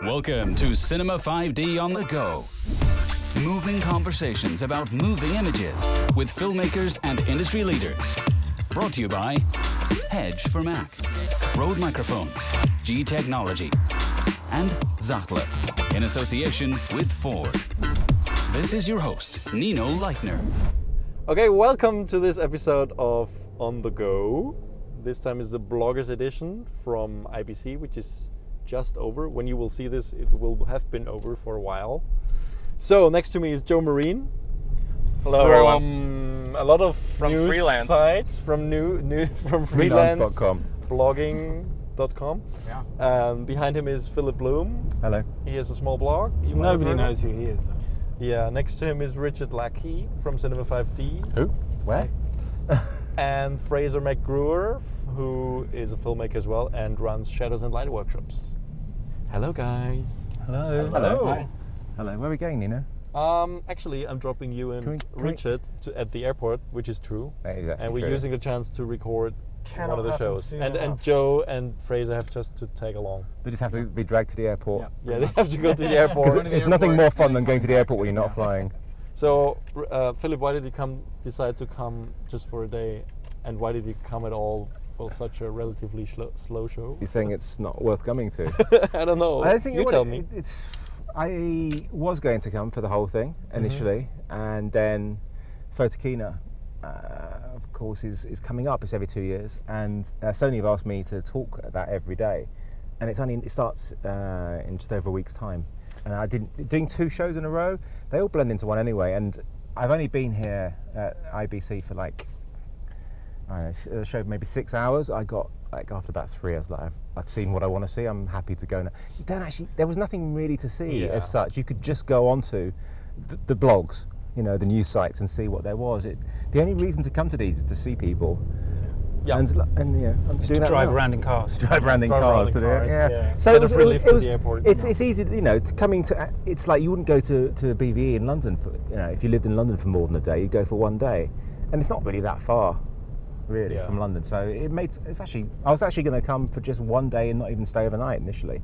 Welcome to Cinema 5D on the Go. Moving conversations about moving images with filmmakers and industry leaders. Brought to you by Hedge for Mac, Rode Microphones, G Technology, and Zachtle, in association with Ford. This is your host, Nino Leitner. Okay, welcome to this episode of On the Go. This time is the Bloggers edition from IBC, which is just over. When you will see this, it will have been over for a while. So next to me is Joe Marine. Hello, from a lot of news freelance sites, from freelance, blogging.com. Yeah. Behind him is Philip Bloom. Hello. He has a small blog. Nobody knows who he is. Yeah, next to him is Richard Lackey from Cinema 5D. Who? Where? And Fraser McGruer, who is a filmmaker as well and runs Shadows and Light workshops. Hello, guys. Hello. Hello. Hi. Hello. Where are we going, Nina? Actually, I'm dropping you and Richard at the airport, which is true. That is actually and we're true. using the chance to record one of the shows. And enough. Joe and Fraser have just to tag along. They just have to be dragged to the airport. Yeah, they have to go to the airport. Because there's nothing more fun than going to the airport when you're not flying. So, Philip, why did you decide to come just for a day? And why did you come at all for such a relatively slow show? You're saying it's not worth coming to? I don't know. I think you tell me. I was going to come for the whole thing initially, and then Photokina, of course, is coming up. It's every 2 years, and Sony have asked me to talk at that every day, and it starts in just over a week's time. And I didn't doing 2 shows in a row. They all blend into one anyway, and I've only been here at IBC for I don't know, showed maybe 6 hours. I got after about 3, I was like, I've seen what I want to see. I'm happy to go now. You don't actually. There was nothing really to see as such. You could just go onto the blogs, the news sites, and see what there was. The only reason to come to these is to see people. Yeah. And I'm Just doing to that drive now. around in cars. Drive around in cars. To do it. Yeah. So it relief to the airport. It's easy, coming to. It's like you wouldn't go to BVE in London for, if you lived in London for more than a day, you'd go for one day, and it's not really that far. Really, from London, so I was actually going to come for just one day and not even stay overnight initially,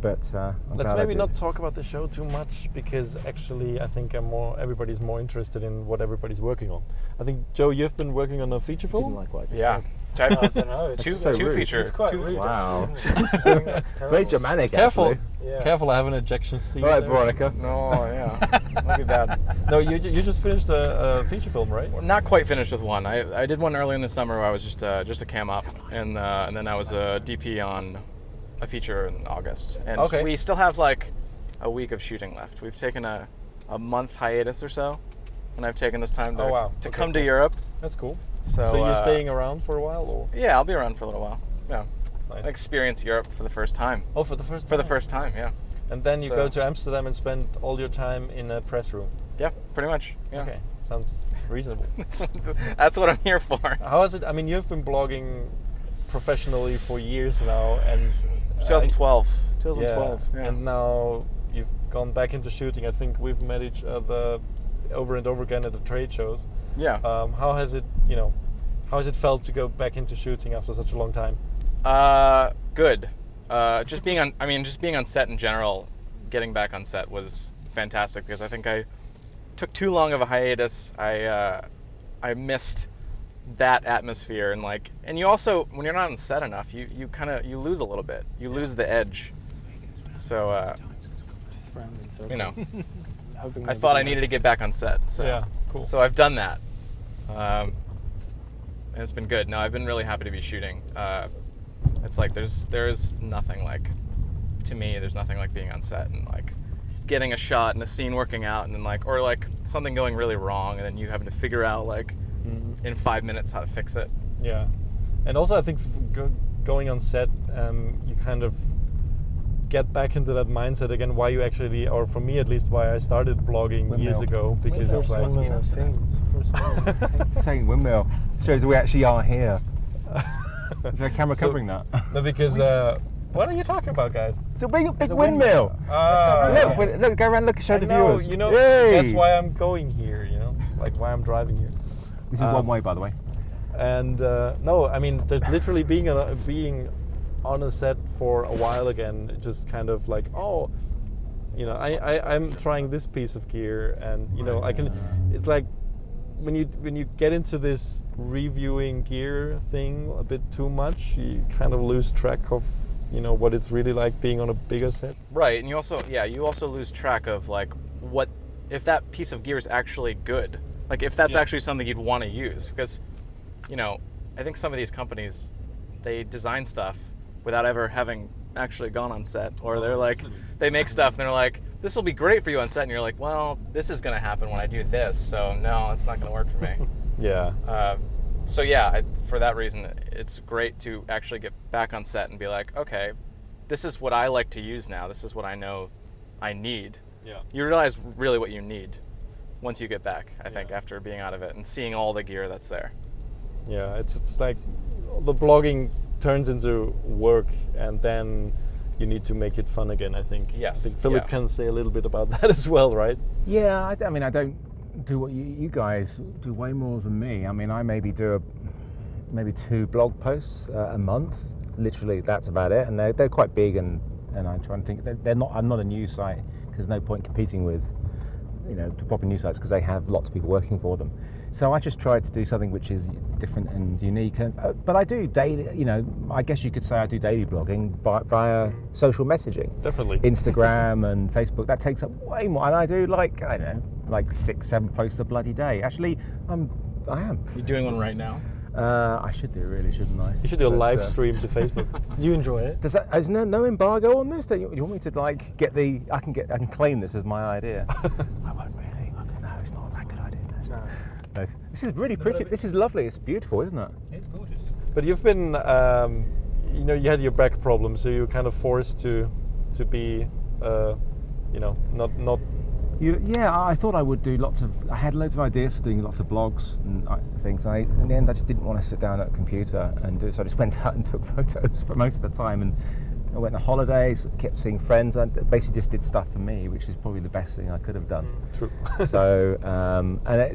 but let's maybe not talk about the show too much, because actually I think everybody's more interested in what everybody's working on. I think, Joe, you've been working on a feature film. Didn't like what I just Yeah. said. I don't know. That's so two rude. feature. It's quite rude. rude. Wow. That's terrible. Very Germanic, Careful, actually. Yeah. careful! I have an ejection seat. All right, there. Veronica. No, yeah. That'd be bad. No, you just finished a feature film, right? Well, not quite finished with one. I did one early in the summer where I was just a cam up, and then I was a DP on a feature in August. And Okay. we still have a week of shooting left. We've taken a month hiatus or so, and I've taken this time to come to Europe. That's cool. So you're staying around for a while, or? Yeah, I'll be around for a little while. Yeah. That's nice. Experience Europe for the first time. Oh, for the first time. For the first time, yeah. And then you So- go to Amsterdam and spend all your time in a press room. Yeah, pretty much. Yeah. Okay, sounds reasonable. That's what I'm here for. How is it? I mean, you've been blogging professionally for years now, and 2012. yeah, 2012. Yeah. and now you've gone back into shooting. I think we've met each other over and over again at the trade shows. Yeah. How has it, how has it felt to go back into shooting after such a long time? Good. Just being on set in general, getting back on set was fantastic, because I think I took too long of a hiatus. I missed that atmosphere, and you also, when you're not on set enough, you lose a little bit. You lose the edge. So I thought I needed to get back on set. So Yeah, cool. So I've done that. And it's been good. No, I've been really happy to be shooting. It's like there's nothing like, to me, there's nothing like being on set and getting a shot and a scene working out, and then or something going really wrong, and then you having to figure out in 5 minutes how to fix it. Yeah, and also I think going on set, you kind of get back into that mindset again. Why you actually, or for me at least, why I started blogging years ago, because it's like saying windmill shows we actually are here. Is there a camera covering that? No, because what are you talking about, guys? It's a big windmill. Look, go around, look, show the viewers. Yay! That's why I'm going here. Why I'm driving here. This is one way, by the way. And no, I mean, there's literally being on a set for a while again, just kind of like, oh, you know, I'm trying this piece of gear, and you know, I can. It's like when you get into this reviewing gear thing a bit too much, you kind of lose track of, you know, what it's really like being on a bigger set. Right, and you also lose track of like what if that piece of gear is actually good. Like if that's actually something you'd want to use, because, you know, I think some of these companies, they design stuff without ever having actually gone on set, or they're like, they make stuff and they're like, this will be great for you on set, and you're like, well, this is going to happen when I do this, so no, it's not going to work for me. Yeah. So yeah, for that reason, it's great to actually get back on set and be like, okay, this is what I like to use now. This is what I know I need. Yeah. You realize really what you need once you get back, I think, after being out of it and seeing all the gear that's there. Yeah, it's like the blogging turns into work, and then you need to make it fun again, I think. Yes. I think Philip can say a little bit about that as well, right? Yeah, I mean, I don't do what you guys do way more than me. I mean, I maybe do maybe 2 blog posts a month. Literally, that's about it. And they're quite big, and I try and think they're not. I'm not a news site, because there's no point competing with, you know, proper news sites, because they have lots of people working for them. So I just try to do something which is different and unique. And, but I do daily, you know, I guess you could say I do daily blogging via social messaging. Definitely. Instagram and Facebook, that takes up way more. And I do like, I don't know, like 6-7 posts a bloody day. Actually, I am. You're doing one right now? I should do, really, shouldn't I? You should do a live stream to Facebook. Do you enjoy it? Is there no embargo on this? Do you want me to like get the? I can claim this as my idea. I won't really. No, it's not that good idea. No. This is really pretty. This is lovely. It's beautiful, isn't it? It's gorgeous. But you've been, you know, you had your back problem, so you were kind of forced to be, you know, not. Yeah, I thought I would do I had loads of ideas for doing lots of blogs and things. In the end, I just didn't want to sit down at a computer and do it, so I just went out and took photos for most of the time. And I went on holidays, kept seeing friends, and basically just did stuff for me, which is probably the best thing I could have done. True. So,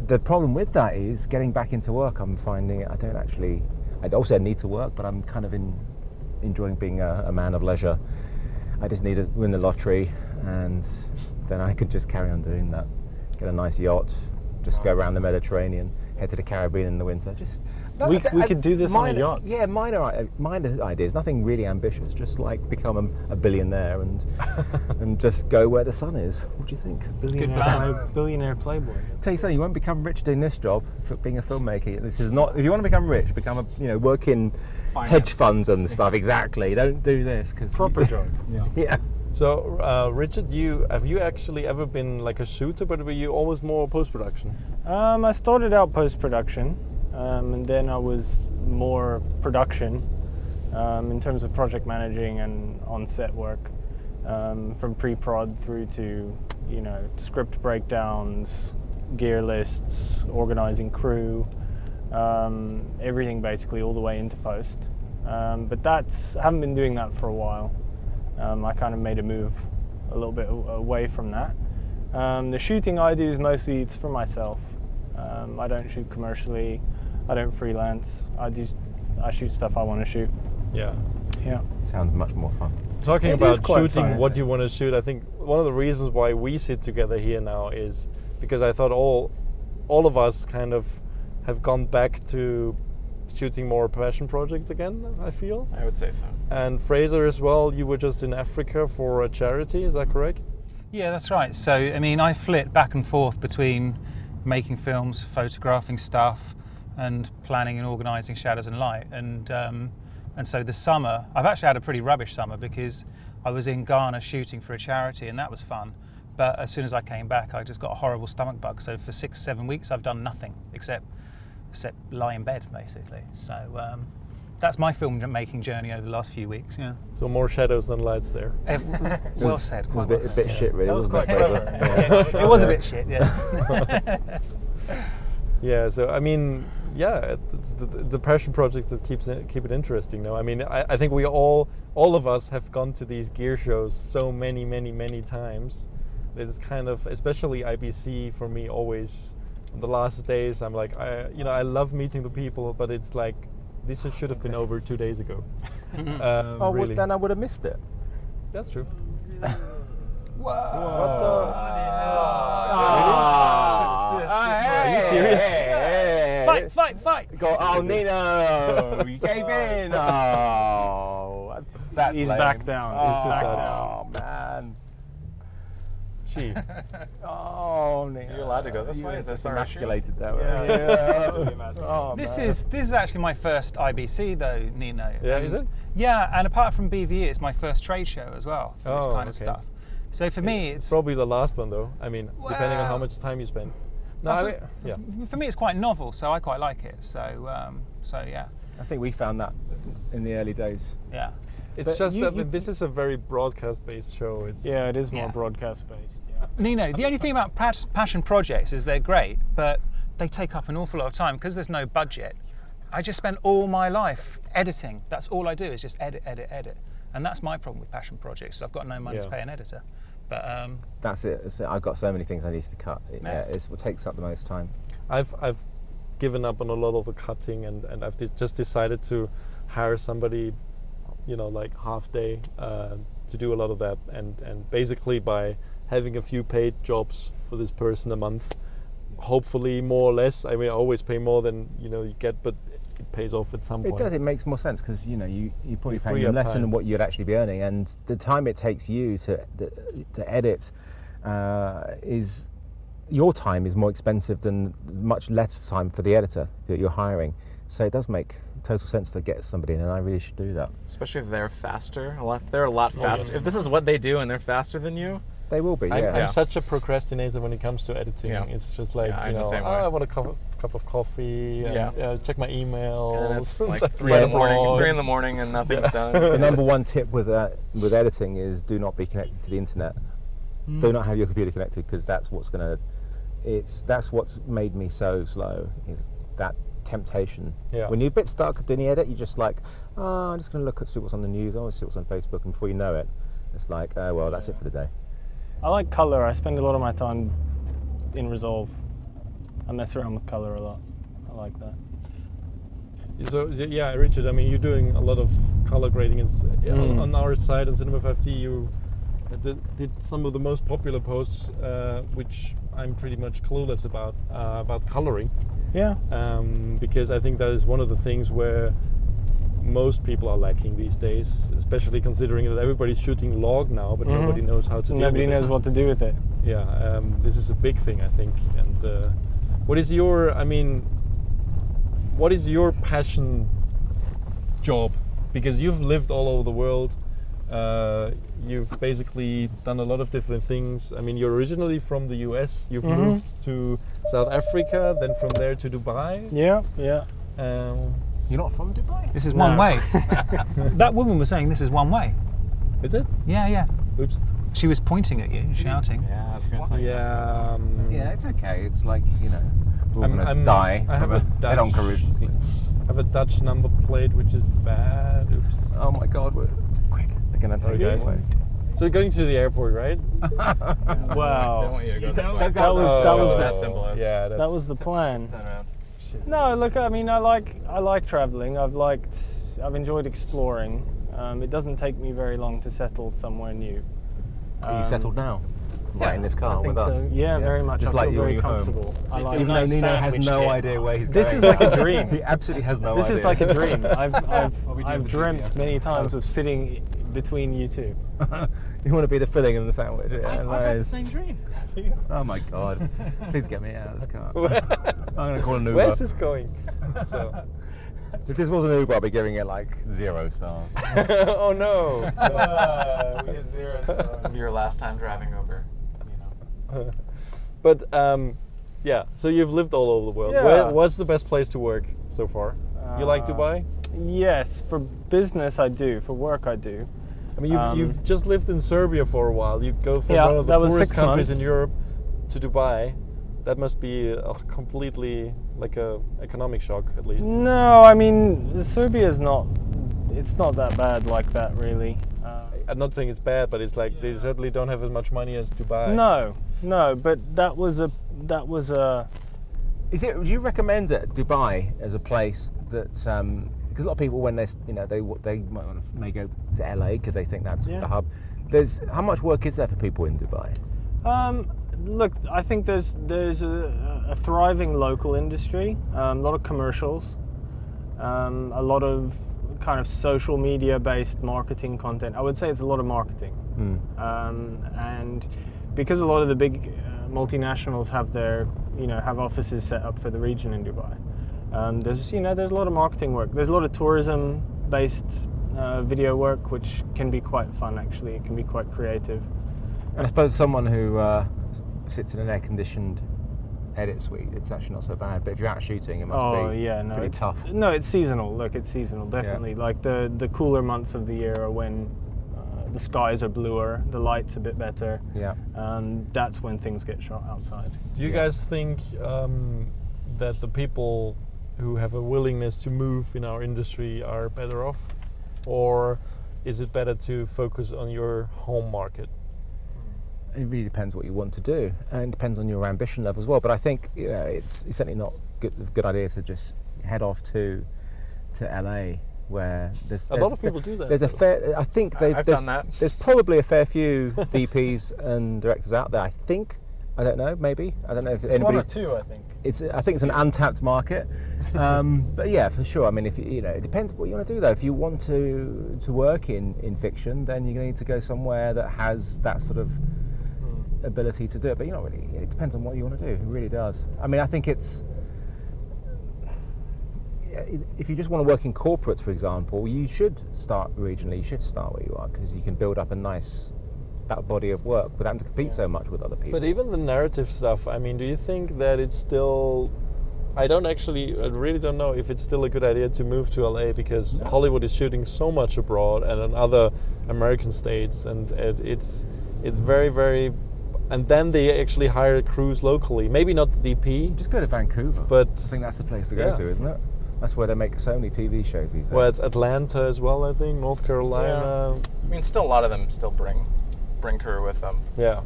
the problem with that is getting back into work. I'm finding I also need to work, but I'm kind of enjoying being a man of leisure. I just need to win the lottery, and then I could just carry on doing that. Get a nice yacht, just go around the Mediterranean, head to the Caribbean in the winter. We could do this on a yacht. Yeah, minor ideas, nothing really ambitious. Just like become a billionaire and just go where the sun is. What do you think? Billionaire playboy. Tell you something, you won't become rich doing this job, for being a filmmaker. This is not. If you want to become rich, work in hedge funds and stuff. Exactly. Don't do this, because Proper job. Yeah. Yeah. So, Richard, have you actually ever been like a shooter, but were you always more post-production? I started out post-production, and then I was more production in terms of project managing and on-set work, from pre-prod through to, you know, script breakdowns, gear lists, organizing crew, everything basically all the way into post. But I haven't been doing that for a while. I kind of made a move a little bit away from that. The shooting I do is mostly it's for myself. I don't shoot commercially. I don't freelance. I shoot stuff I want to shoot. Yeah. Yeah. Sounds much more fun. Talking It about is quite shooting fun. what you want to shoot, I think one of the reasons why we sit together here now is because I thought all of us kind of have gone back to shooting more passion projects again, I feel. I would say so. And Fraser as well, you were just in Africa for a charity, is that correct? Yeah, that's right. So, I mean, I flit back and forth between making films, photographing stuff, and planning and organising Shadows and Light. And so this summer, I've actually had a pretty rubbish summer because I was in Ghana shooting for a charity, and that was fun. But as soon as I came back, I just got a horrible stomach bug. So for 6-7 weeks, I've done nothing except lie in bed, basically. So that's my film-making journey over the last few weeks. Yeah. So more shadows than lights there. Well said. It was Quite a well bit said. shit, really, That was wasn't it? quite Fraser? clever. It was a bit shit, yeah. Yeah, so I mean, yeah, it's the passion projects that keep it interesting. No, I mean, I think we all of us have gone to these gear shows so many times. It's kind of, especially IBC for me, always on the last days. I'm like, I love meeting the people, but it's like, This should have been over 2 days ago. Really. Then I would have missed it. That's true. Whoa! What the? Are you serious? Fight! Go! Oh, Nino! You gave in. Oh, that's He's lame. back down. He's back down. Oh man. She. Oh, Nino. You're allowed to go this way? Is this our issue? emasculated that way. Yeah. Oh, This man. is actually my first IBC though, Nino. Yeah, And- is it? Yeah, and apart from BVE, it's my first trade show as well. For this Oh, kind of okay. stuff. So for me, it's Probably the last one though. I mean, depending on how Well- much time you spend. No, I I mean, think- yeah. for me it's quite novel, so I quite like it. So yeah, I think we found that in the early days. yeah. It's But just you- that you- this is a very broadcast-based show. It's Yeah, it is more Yeah. broadcast based. Yeah. Nino, the only thing about passion projects is they're great, but they take up an awful lot of time because there's no budget. I just spend all my life editing. That's all I do is just edit. And that's my problem with passion projects. I've got no money to Yeah. pay an editor. But That's it. I've got so many things I need to cut. Yeah. It's what takes up the most time. I've given up on a lot of the cutting, and I've just decided to hire somebody, like half day to do a lot of that, and basically by having a few paid jobs for this person a month, hopefully more or less. I mean, I always pay more than you get, but it pays off at some It point. does. It makes more sense because you probably You paying free them up less than time. what you'd actually be earning, and the time it takes you to edit is your time is more expensive than much less time for the editor that you're hiring. So it does make total sense to get somebody in, and I really should do that. Especially if they're faster. If they're a lot faster. If this is what they do and they're faster than you, They will be. I'm Yeah. such a procrastinator when it comes to editing. Yeah. It's just like, Yeah, I'm the same way. I want a cup of coffee, and, Yeah. check my emails. and it's like Like 3 in the my morning. blog. 3 in the morning and nothing's The done. number one tip with editing is do not be connected to the internet. Do not have your computer connected because that's what's made me so slow. Is that temptation? Yeah. When you're a bit stuck doing the edit, you're just like, I'm just going to see what's on the news. See what's on Facebook, and before you know it, it's like, oh well, that's it for the day. I like color. I spend a lot of my time in Resolve. I mess around with color a lot. I like that. So yeah, Richard. I mean, you're doing a lot of color grading, and on our side on Cinema 5D, you did some of the most popular posts, which I'm pretty much clueless about coloring, Yeah. because I think that is one of the things where most people are lacking these days, especially considering that everybody's shooting log now, but nobody knows how to deal Nobody with knows it. what to do with it. Yeah, this is a big thing, I think. And what is your passion job? Because you've lived all over the world. You've basically done a lot of different things. I mean, you're originally from the US. You've moved to South Africa, then from there to Dubai. Yeah, yeah. You're not from Dubai? This is No. one way. That woman was saying this is one way. Is it? Yeah. Oops. She was pointing at you and shouting. Yeah, I was going to tell you. Yeah. Yeah, it's okay. It's like we're I'm- gonna I'm- die I have from a a head-on Dutch- collision. I have a Dutch number plate, which is bad. Oops. Oh my God! Quick, they're gonna take Okay. us away. So you're going to the airport, right? Wow. They want you to go this way. That was that symbol is. Yeah, that was the plan. Turn around. No, look, I mean, I like traveling. I've enjoyed exploring. It doesn't take me very long to settle somewhere new. Are you settled now? Right in this car I think with us? so. Yeah, very much. Just I like feel you very when you're home. comfortable. I like Even though Nino has no idea where he's This going. is like a dream. He absolutely has no This idea. is like a dream. I've we do I've with the dreamt GPS? many times of sitting between you two. You want to be the filling in the sandwich. Yeah, that is- dream. Oh my God! Please get me out of this car. I'm gonna call an Uber. Where's this going? So. If this was an Uber, I'd be giving it like 0 stars. Oh no. We get 0 stars. Your last time driving Uber. But yeah, so you've lived all over the world. Yeah. What's the best place to work so far? You like Dubai? Yes, for business I do. For work I do. I mean, you've just lived in Serbia for a while. You go from Yeah, one of the that was poorest 6 countries months. in Europe to Dubai. That must be a completely like a economic shock, at least. No, I mean Serbia's not. It's not that bad like that, really. I'm not saying it's bad, but it's like they certainly don't have as much money as Dubai. No, but that was a. Would you recommend Dubai as a place that because a lot of people when they may go to LA because they think that's Yeah. the hub. How much work is there for people in Dubai? Look, I think there's a thriving local industry, a lot of commercials, a lot of kind of social media based marketing content. I would say it's a lot of marketing, and because a lot of the big multinationals have offices set up for the region in Dubai. There's a lot of marketing work. There's a lot of tourism based video work, which can be quite fun actually. It can be quite creative. And I suppose someone who sits in an air-conditioned edit suite, it's actually not so bad. But if you're out shooting, it must be pretty tough. No, it's seasonal. Look, it's seasonal, definitely. Yeah. Like the cooler months of the year are when the skies are bluer, the light's a bit better. Yeah. That's when things get shot outside. Do you guys think that the people who have a willingness to move in our industry are better off, or is it better to focus on your home market? It really depends what you want to do, and it depends on your ambition level as well. But I think it's certainly not a good idea to just head off to LA, where there's A lot of people do that. There's a fair. I think I've done that. There's probably a fair few DPs and directors out there. I think. I don't know. Maybe I don't know if anybody. One or two, I think. I think it's an untapped market, but yeah, for sure. I mean, if it depends what you want to do though. If you want to work in fiction, then you're going to need to go somewhere that has that sort of ability to do it. But it depends on what you want to do. It really does. I mean, I think it's if you just want to work in corporates, for example, you should start regionally. You should start where you are because you can build up a nice body of work without having to compete so much with other people. But even the narrative stuff, I mean, do you think that it's still... I really don't know if it's still a good idea to move to LA because Hollywood is shooting so much abroad and in other American states, and it's very, very... And then they actually hire crews locally. Maybe not the DP. Just go to Vancouver. But I think that's the place to go to, isn't it? That's where they make so many TV shows these days. Well, it's Atlanta as well, I think, North Carolina. I mean, still a lot of them still bring crew with them. Yeah.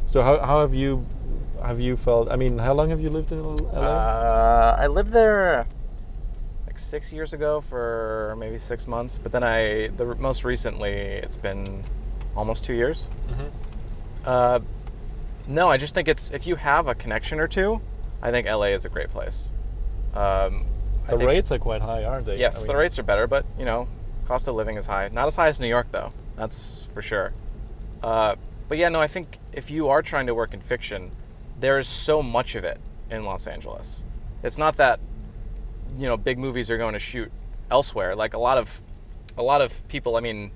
So how have you felt? I mean, how long have you lived in LA? I lived there like 6 years ago for maybe 6 months, but then most recently it's been almost 2 years. No, I just think if you have a connection or two, I think LA is a great place. The rates are quite high, aren't they? Yes, the rates are better, but cost of living is high. Not as high as New York though, that's for sure. But yeah, no, I think if you are trying to work in fiction, there is so much of it in Los Angeles. It's not that, big movies are going to shoot elsewhere. Like a lot of people, I mean,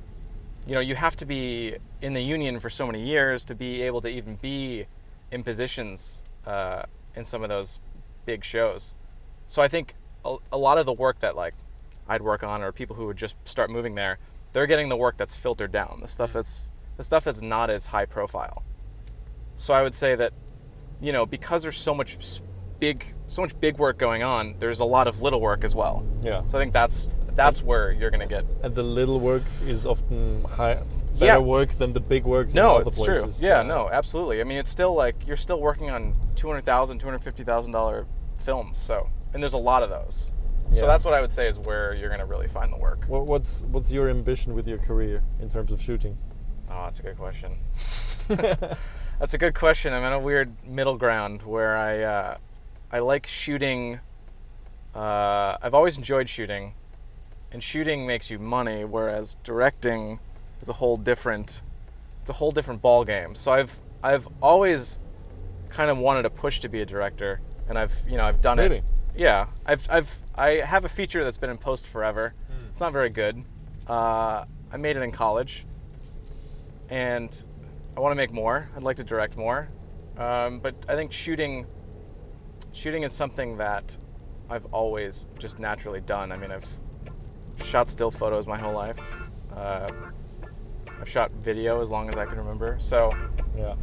you have to be in the union for so many years to be able to even be in positions in some of those big shows. So I think a lot of the work that like I'd work on, or people who would just start moving there, they're getting the work that's filtered down, the stuff that's not as high profile. So I would say that, because there's so much big work going on, there's a lot of little work as well. Yeah. So I think that's where you're gonna get. And the little work is often better work than the big work. No, in other it's places. true. Yeah, no, absolutely. I mean, it's still like you're still working on $200,000, $250,000 films. So, and there's a lot of those. So that's what I would say is where you're gonna really find the work. What's your ambition with your career in terms of shooting? Oh, that's a good question. That's a good question. I'm in a weird middle ground where I like shooting. I've always enjoyed shooting, and shooting makes you money, whereas directing is a whole different ball game. So I've always kind of wanted to push to be a director, and I've done Really? it. Yeah, I have a feature that's been in post forever. It's not very good. I made it in college, and I want to make more. I'd like to direct more, but I think shooting is something that I've always just naturally done. I mean, I've shot still photos my whole life. I've shot video as long as I can remember. So Yeah.